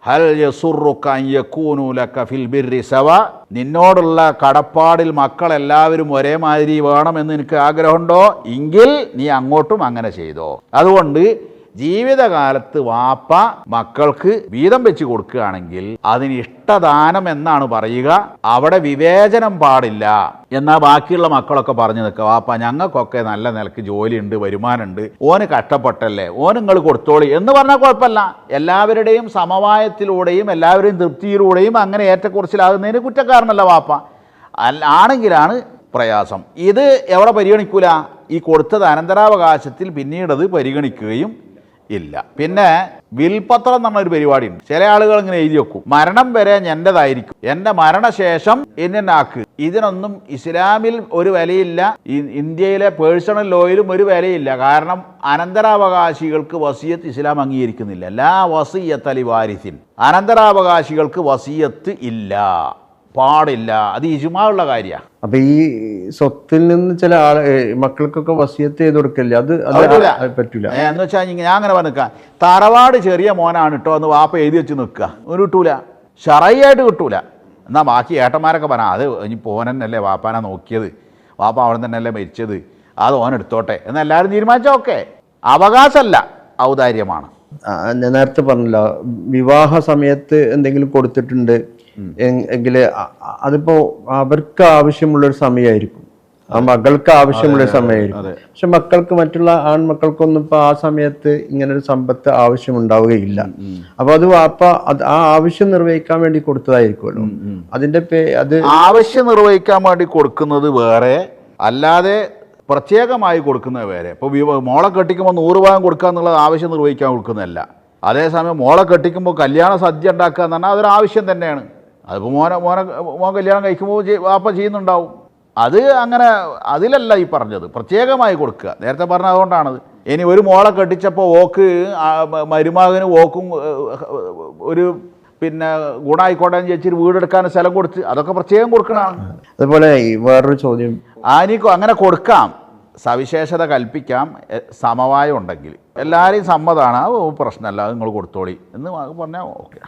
ഹൽ യസുറുക അൻ യകൂനു ലക ഫിൽ ബിർരി സവ, നിന്നോടുള്ള കടപ്പാടിൽ മക്കളെല്ലാവരും ഒരേമാതിരി വേണമെന്ന് എനിക്ക് ആഗ്രഹമുണ്ടോ എങ്കിൽ നീ അങ്ങോട്ടും അങ്ങനെ ചെയ്തോ. അതുകൊണ്ട് ജീവിതകാലത്ത് വാപ്പ മക്കൾക്ക് വീതം വെച്ച് കൊടുക്കുകയാണെങ്കിൽ അതിന് ഇഷ്ടദാനം എന്നാണ് പറയുക. അവിടെ വിവേചനം പാടില്ല. എന്നാൽ ബാക്കിയുള്ള മക്കളൊക്കെ പറഞ്ഞു നിൽക്കുക, വാപ്പ ഞങ്ങൾക്കൊക്കെ നല്ല നിലക്ക് ജോലിയുണ്ട്, വരുമാനമുണ്ട്, ഓന് കഷ്ടപ്പെട്ടല്ലേ, ഓന് നിങ്ങൾ കൊടുത്തോളി എന്ന് പറഞ്ഞാൽ കുഴപ്പമില്ല. എല്ലാവരുടെയും സമവായത്തിലൂടെയും എല്ലാവരുടെയും തൃപ്തിയിലൂടെയും അങ്ങനെ ഏറ്റക്കുറച്ചിലാകുന്നതിന് കുറ്റക്കാരനല്ല വാപ്പ. ആണെങ്കിലാണ് പ്രയാസം. ഇത് എവിടെ പരിഗണിക്കൂല? ഈ കൊടുത്തത് അനന്തരാവകാശത്തിൽ പിന്നീടത് പരിഗണിക്കുകയും ഇല്ല. പിന്നെ വിൽപത്രം എന്ന് പറഞ്ഞൊരു പരിപാടിയുണ്ട്. ചില ആളുകൾ ഇങ്ങനെ എഴുതി വെക്കും, മരണം വരെ എൻ്റെതായിരിക്കും, എൻ്റെ മരണശേഷം എന്നാക്ക്. ഇതിനൊന്നും ഇസ്ലാമിൽ ഒരു വിലയില്ല, ഇന്ത്യയിലെ പേഴ്സണൽ ലോയിലും ഒരു വിലയില്ല. കാരണം അനന്തരാവകാശികൾക്ക് വസിയത്ത് ഇസ്ലാം അംഗീകരിക്കുന്നില്ല. ലാ വസിയത്ത് ലി വാരിസിൻ, അനന്തരാവകാശികൾക്ക് വസിയത്ത് ഇല്ല, പാടില്ല. അത് ഇജ്മാഉള്ള കാര്യമാണ്. അപ്പൊ ഈ സ്വത്തിൽ നിന്ന് ചില മക്കൾക്കൊക്കെ വസിയത്ത് ചെയ്ത് കൊടുക്കല്ലേ, അത് പറ്റൂല എന്ന് വെച്ചാൽ ഞാൻ അങ്ങനെ പറഞ്ഞിക്കാം, തറവാട് ചെറിയ മോനാണ് കേട്ടോ എന്ന് വാപ്പ എഴുതി വെച്ച് നിൽക്കുക, ഒരു കിട്ടൂല, ഷറയ്യായിട്ട് കിട്ടൂല. എന്നാൽ ബാക്കി ഏട്ടന്മാരൊക്കെ പറഞ്ഞാൽ അത് ഇനി പോനല്ലേ വാപ്പാനെ നോക്കിയത്, വാപ്പ അവിടെ തന്നെയല്ലേ മരിച്ചത്, അത് ഓൻ എടുത്തോട്ടെ എന്നെല്ലാവരും തീരുമാനിച്ചാൽ ഓക്കെ. അവകാശമല്ല, ഔദാര്യമാണ്. ഞാൻ നേരത്തെ പറഞ്ഞല്ലോ, വിവാഹ സമയത്ത് എന്തെങ്കിലും കൊടുത്തിട്ടുണ്ട് എങ്കിൽ അതിപ്പോ അവർക്ക് ആവശ്യമുള്ളൊരു സമയമായിരിക്കും, ആ മകൾക്ക് ആവശ്യമുള്ളൊരു സമയമായിരിക്കും. പക്ഷെ മക്കൾക്ക്, മറ്റുള്ള ആൺമക്കൾക്കൊന്നും ഇപ്പൊ ആ സമയത്ത് ഇങ്ങനൊരു സമ്പത്ത് ആവശ്യമുണ്ടാവുകയില്ല. അപ്പൊ അത് വാപ്പ ആ ആവശ്യം നിർവഹിക്കാൻ വേണ്ടി കൊടുത്തതായിരിക്കുമല്ലോ. അതിന്റെ അത് ആവശ്യം നിർവഹിക്കാൻ വേണ്ടി കൊടുക്കുന്നത് വേറെ, അല്ലാതെ പ്രത്യേകമായി കൊടുക്കുന്നത് വേറെ. ഇപ്പോൾ മോളെ കെട്ടിക്കുമ്പോൾ 100 ഭാഗം കൊടുക്കുക എന്നുള്ളത് ആവശ്യം നിർവഹിക്കാൻ കൊടുക്കുന്നതല്ല. അതേസമയം മോളെ കെട്ടിക്കുമ്പോൾ കല്യാണ സദ്യ ഉണ്ടാക്കുക എന്ന് പറഞ്ഞാൽ അതൊരു ആവശ്യം തന്നെയാണ്. അതിപ്പോൾ മോൻ കല്യാണം കഴിക്കുമ്പോൾ വാപ്പ ചെയ്യുന്നുണ്ടാവും. അത് അങ്ങനെ അതിലല്ല ഈ പറഞ്ഞത്, പ്രത്യേകമായി കൊടുക്കുക. നേരത്തെ പറഞ്ഞത് അതുകൊണ്ടാണത്. ഇനി ഒരു മോളെ കെട്ടിച്ചപ്പോൾ ഓക്ക് മരുമകന് ഓക്കും ഒരു പിന്നെ ഗുണമായിക്കോട്ടെ എന്ന് ചോദിച്ചിട്ട് വീടെടുക്കാൻ സ്ഥലം കൊടുത്ത്, അതൊക്കെ പ്രത്യേകം കൊടുക്കണതാണ്. അതുപോലെ വേറൊരു ചോദ്യം, അങ്ങനെ കൊടുക്കാം, സവിശേഷത കൽപ്പിക്കാം, സമവായം ഉണ്ടെങ്കിൽ. എല്ലാവരെയും സമ്മതമാണ്, പ്രശ്നമല്ല, അത് നിങ്ങൾ കൊടുത്തോളി എന്ന് പറഞ്ഞാൽ ഓക്കെ.